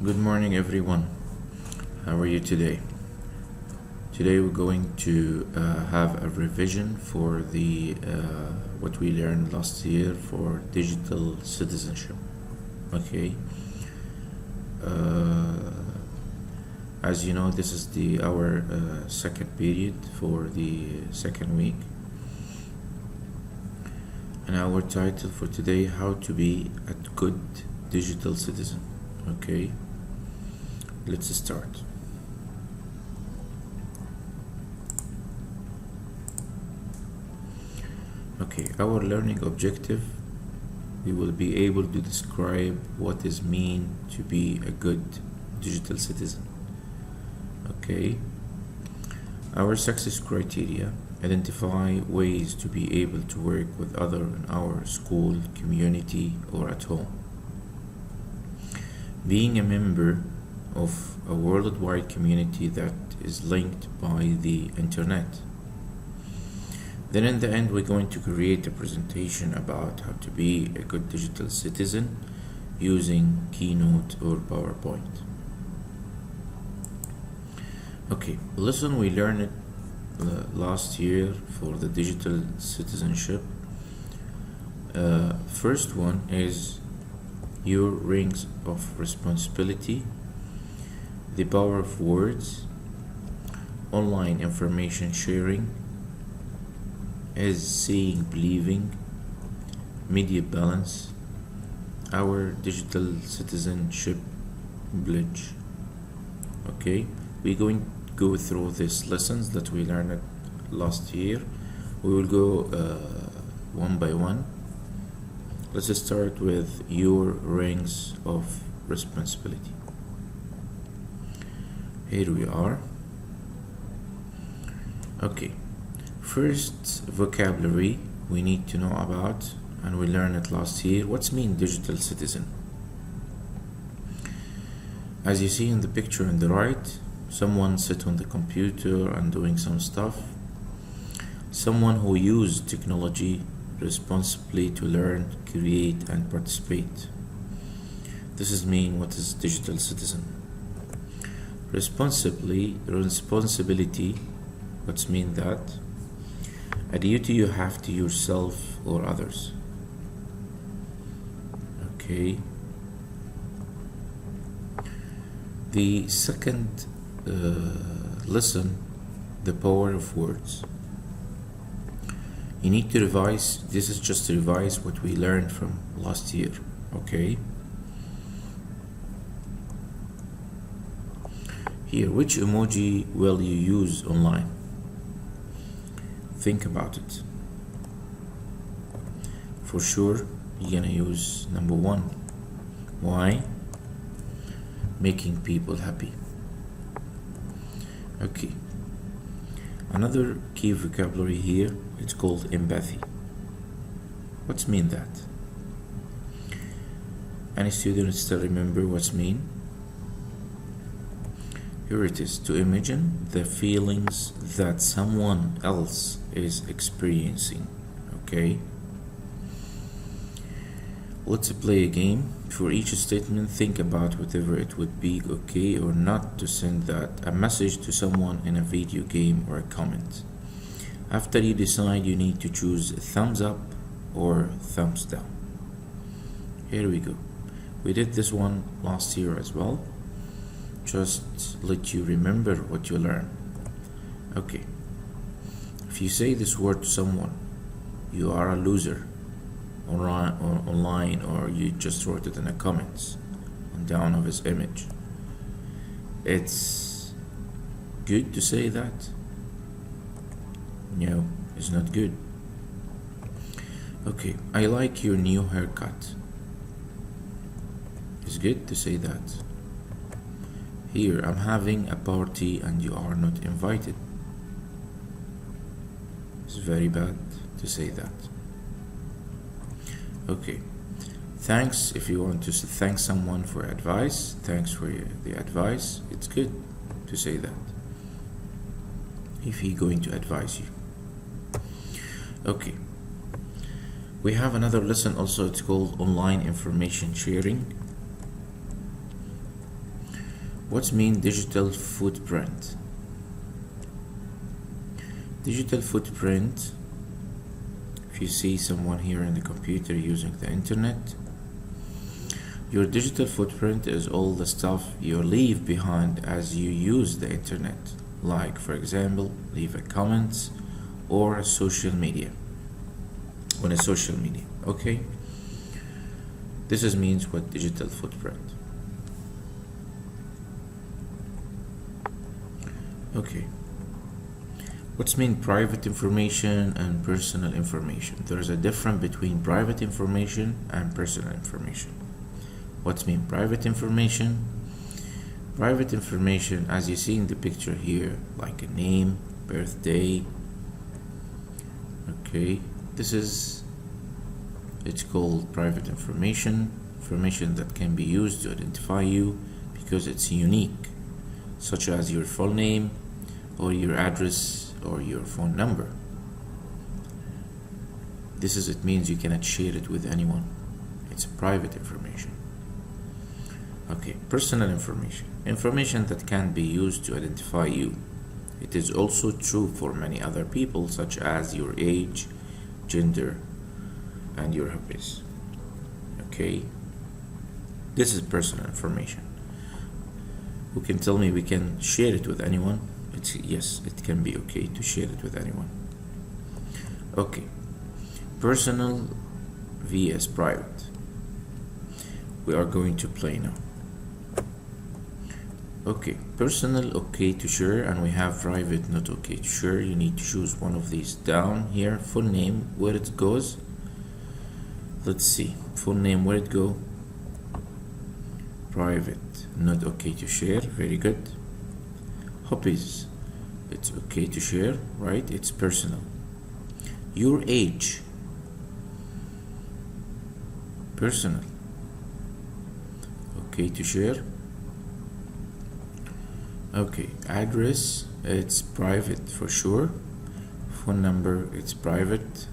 Good morning, everyone. How are you today? Today we're going to have a revision for the what we learned last year for digital citizenship. Okay. Uh, as you know, this is our second period for the second week, and our title for today: How to be a good digital citizen. Okay. Let's start. Okay, our learning objective, we will be able to describe what is mean to be a good digital citizen. Okay, our success criteria, identify ways to be able to work with other in our school, community, or at home. Being a member of a worldwide community that is linked by the internet. Then in the end, we're going to create a presentation about how to be a good digital citizen using Keynote or PowerPoint. Okay, lesson we learned last year for the digital citizenship. First one is your rings of responsibility, the power of words, online information sharing, is seeing believing, media balance, our digital citizenship pledge. Okay, we're going to go through these lessons that we learned last year. We will go one by one. Let's start with your rings of responsibility. Here we are. Okay, first vocabulary we need to know about, and we learned it last year. What's mean digital citizen? As you see in the picture on the right, someone sit on the computer and doing some stuff. Someone who use technology responsibly to learn, create, and participate. This is mean what is digital citizen. Responsibility, what's mean that? A duty you have to yourself or others. Okay. The second lesson, the power of words. You need to revise, this is just to revise what we learned from last year, okay? Here, which emoji will you use online? Think about it. For sure, you're gonna use number one. Why? Making people happy. Okay. Another key vocabulary here, it's called empathy. What's mean that? Any students still remember what's mean? Here it is, to imagine the feelings that someone else is experiencing. Okay? Let's play a game. For each statement, think about whether it would be okay or not to send a message to someone in a video game or a comment. After you decide, you need to choose thumbs up or thumbs down. Here we go. We did this one last year as well. Just let you remember what you learned. Okay. If you say this word to someone, you are a loser online, or you just wrote it in the comments on down of his image. It's good to say that? No, it's not good. Okay, I like your new haircut. It's good to say that. Here, I'm having a party and you are not invited. It's very bad to say that. Okay, thanks. If you want to thank someone for advice, thanks for the advice. It's good to say that if he's going to advise you. Okay, we have another lesson also. It's called online information sharing. What's mean digital footprint? Digital footprint, if you see someone here in the computer using the internet, your digital footprint is all the stuff you leave behind as you use the internet, like for example leave a comment or a social media on a social media. Okay, this is means what digital footprint. Okay, what's mean private information and personal information? There is a difference between private information and personal information. What's mean private information? Private information, as you see in the picture here, like a name, birthday. Okay, it's called private information that can be used to identify you because it's unique, such as your full name or your address or your phone number. It means you cannot share it with anyone. It's private information. Okay, personal information that can be used to identify you. It is also true for many other people, such as your age, gender, and your hobbies. Okay, this is personal information. Who can tell me we can share it with anyone? Yes, it can be okay to share it with anyone. Okay, personal vs private. We are going to play now. Okay, personal okay to share, and we have private not okay to share. You need to choose one of these. Down here, full name, where it goes. Let's see, full name, where it go? Private, not okay to share. Very good. Hobbies, it's okay to share, right? It's personal. Your age, personal, okay to share. Okay, address, it's private for sure. Phone number, it's private.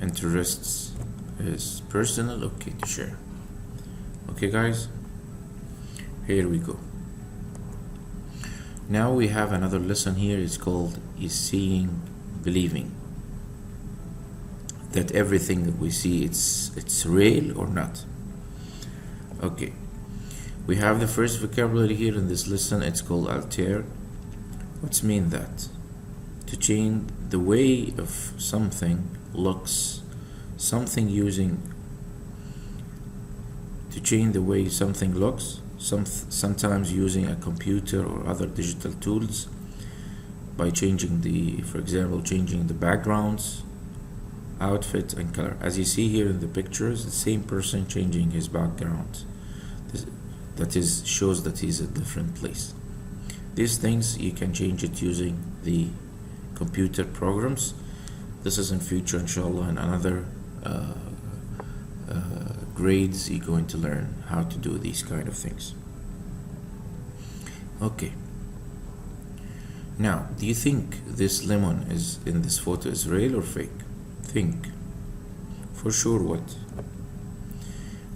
Interests is personal, okay to share. Okay guys, here we go. Now we have another lesson here. It's called is seeing believing. That everything that we see it's real or not. Okay, we have the first vocabulary here in this lesson. It's called Altair. What's mean that? To change the way of something looks, something using to change the way something looks, sometimes using a computer or other digital tools by changing for example, changing the backgrounds, outfit, and color. As you see here in the pictures, the same person changing his background. Shows that he's a different place. These things you can change it using the computer programs. This is in future, inshallah, in another grades you're going to learn how to do these kind of things. Okay, now do you think this lemon is in this photo is real or fake? Think. For sure. What?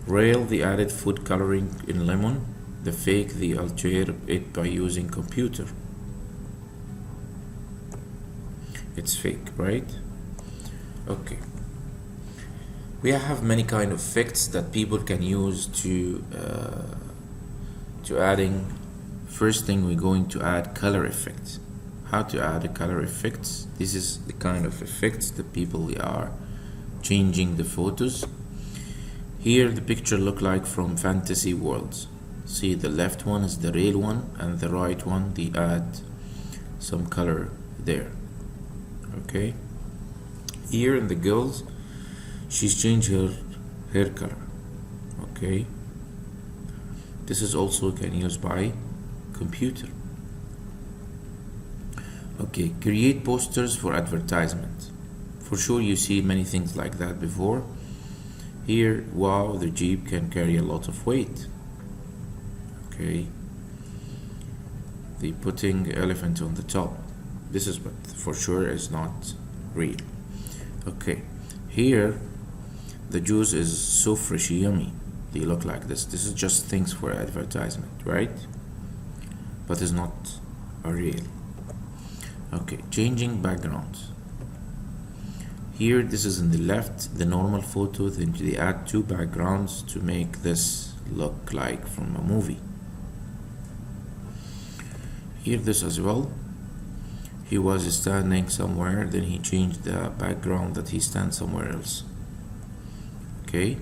Real, the added food coloring in lemon. The fake, the alter it by using computer. It's fake, right? Okay, we have many kind of effects that people can use to adding. First thing, we're going to add color effects. How to add a color effects? This is the kind of effects that people are changing the photos. Here the picture look like from fantasy worlds. See, the left one is the real one, and the right one they add some color there. Okay, here in the girls, she's changed her hair color. Okay, this is also can use by computer. Okay, create posters for advertisement. For sure you see many things like that before. Here, wow, the Jeep can carry a lot of weight. Okay, they putting elephant on the top. This is what for sure is not real. Okay, here the juice is so fresh, yummy. They look like this. This is just things for advertisement, right? but is not a real. Okay, changing backgrounds. Here, this is in the left, the normal photo, then they add two backgrounds to make this look like from a movie. Here, this as well. He was standing somewhere, then he changed the background that he stands somewhere else. Okay,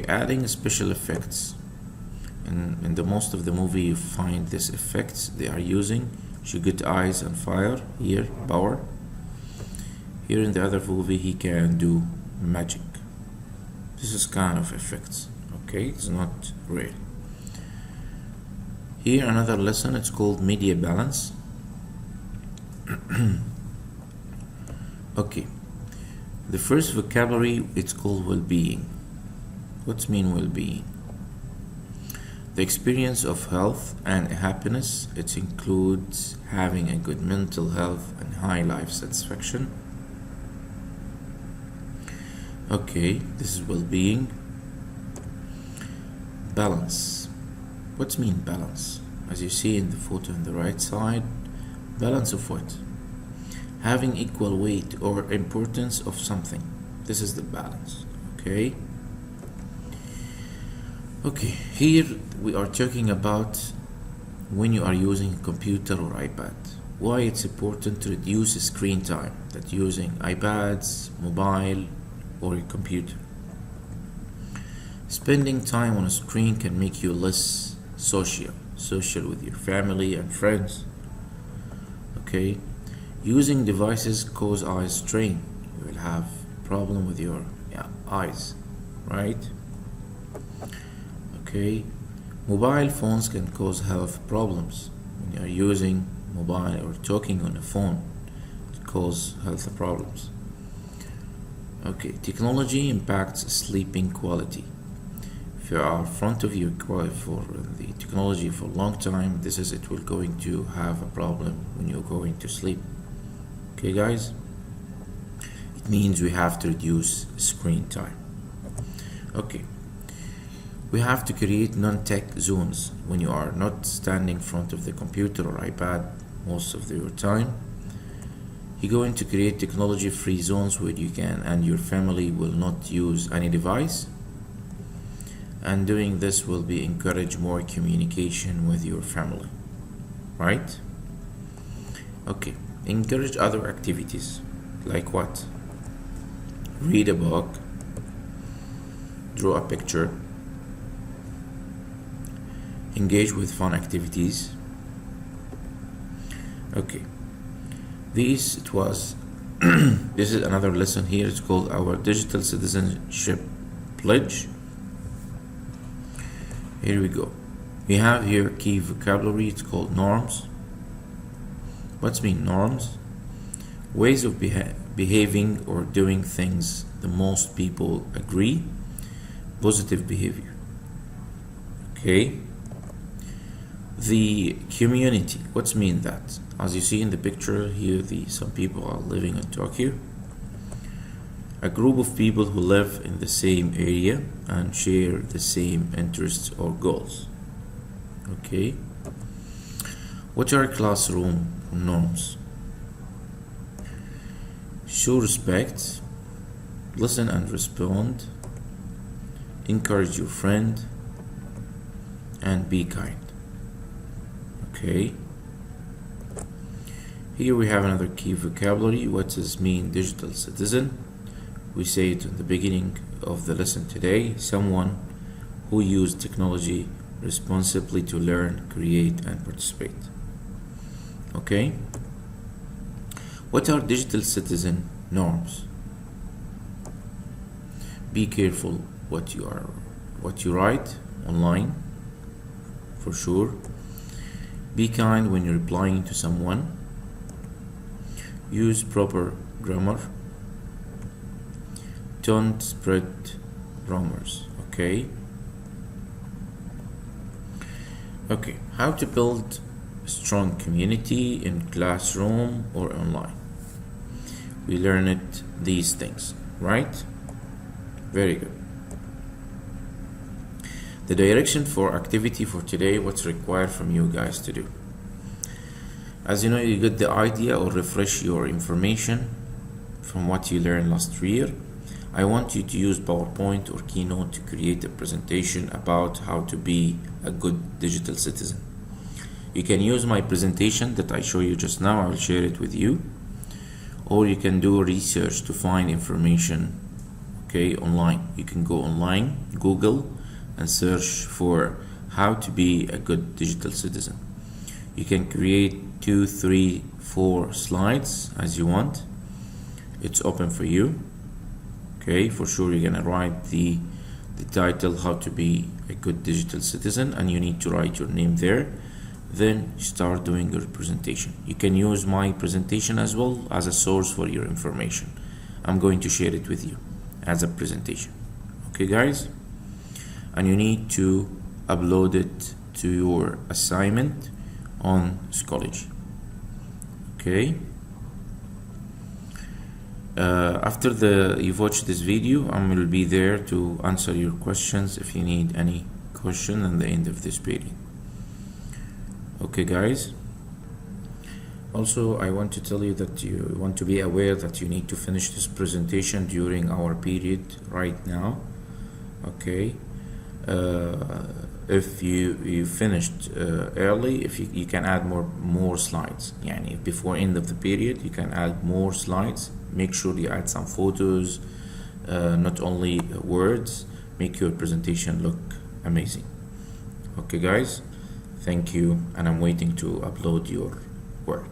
adding special effects. In the most of the movie, you find these effects they are using. You get eyes on fire, here, power. Here in the other movie, he can do magic. This is kind of effects, okay? It's not real. Here, another lesson, it's called media balance. Okay, the first vocabulary, it's called well-being. What's mean well-being? The experience of health and happiness. It includes having a good mental health and high life satisfaction. Okay, this is well-being. Balance. What's mean balance? As you see in the photo on the right side, balance of what? Having equal weight or importance of something. This is the balance. Okay, here we are talking about when you are using a computer or iPad, why it's important to reduce screen time, that using iPads, mobile, or a computer. Spending time on a screen can make you less social with your family and friends. Okay, using devices cause eye strain. You will have problem with your eyes, right? Okay, mobile phones can cause health problems. When you are using mobile or talking on a phone, it causes health problems. Okay, technology impacts sleeping quality. If you are in front of your for the technology for a long time, it will going to have a problem when you're going to sleep. Okay, guys, it means we have to reduce screen time. Okay, we have to create non-tech zones. When you are not standing in front of the computer or iPad most of your time, you're going to create technology-free zones where you can and your family will not use any device. And doing this will be encourage more communication with your family, right? Okay, encourage other activities. Like what? Read a book, draw a picture, engage with fun activities. Okay, this is another lesson here. It's called our digital citizenship pledge. Here we go. We have here key vocabulary. It's called norms. What's mean norms? Ways of behaving or doing things the most people agree. Positive behavior. Okay. The community. What's mean that? As you see in the picture here, some people are living in Tokyo. A group of people who live in the same area and share the same interests or goals. Okay. What are classroom norms? Show respect, listen and respond, encourage your friend, and be kind. Okay. Here we have another key vocabulary. What does mean digital citizen? We say it in the beginning of the lesson today. Someone who uses technology responsibly to learn, create, and participate. Okay. What are digital citizen norms? Be careful what you write online, for sure. Be kind when you're replying to someone. Use proper grammar. Don't spread rumors. Okay. How to build a strong community in classroom or online. We learned these things, right? Very good. The direction for activity for today, what's required from you guys to do. As you know, you get the idea or refresh your information from what you learned last year. I want you to use PowerPoint or Keynote to create a presentation about how to be a good digital citizen. You can use my presentation that I show you just now. I will share it with you. Or you can do research to find information, okay, online. You can go online, Google, and search for how to be a good digital citizen. You can create 2, 3, 4 slides as you want. It's open for you. Okay, for sure you're gonna write the title, how to be a good digital citizen, and you need to write your name there. Then start doing your presentation. You can use my presentation as well as a source for your information. I'm going to share it with you as a presentation. Okay guys? And you need to upload it to your assignment on Schoology. Okay? After you've watched this video, I will be there to answer your questions if you need any question at the end of this period. Okay guys, also I want to tell you that you want to be aware that you need to finish this presentation during our period right now. Okay, if you finished early, if you can add more slides. Yani before end of the period you can add more slides. Make sure you add some photos, not only words. Make your presentation look amazing. Okay guys, thank you, and I'm waiting to upload your work.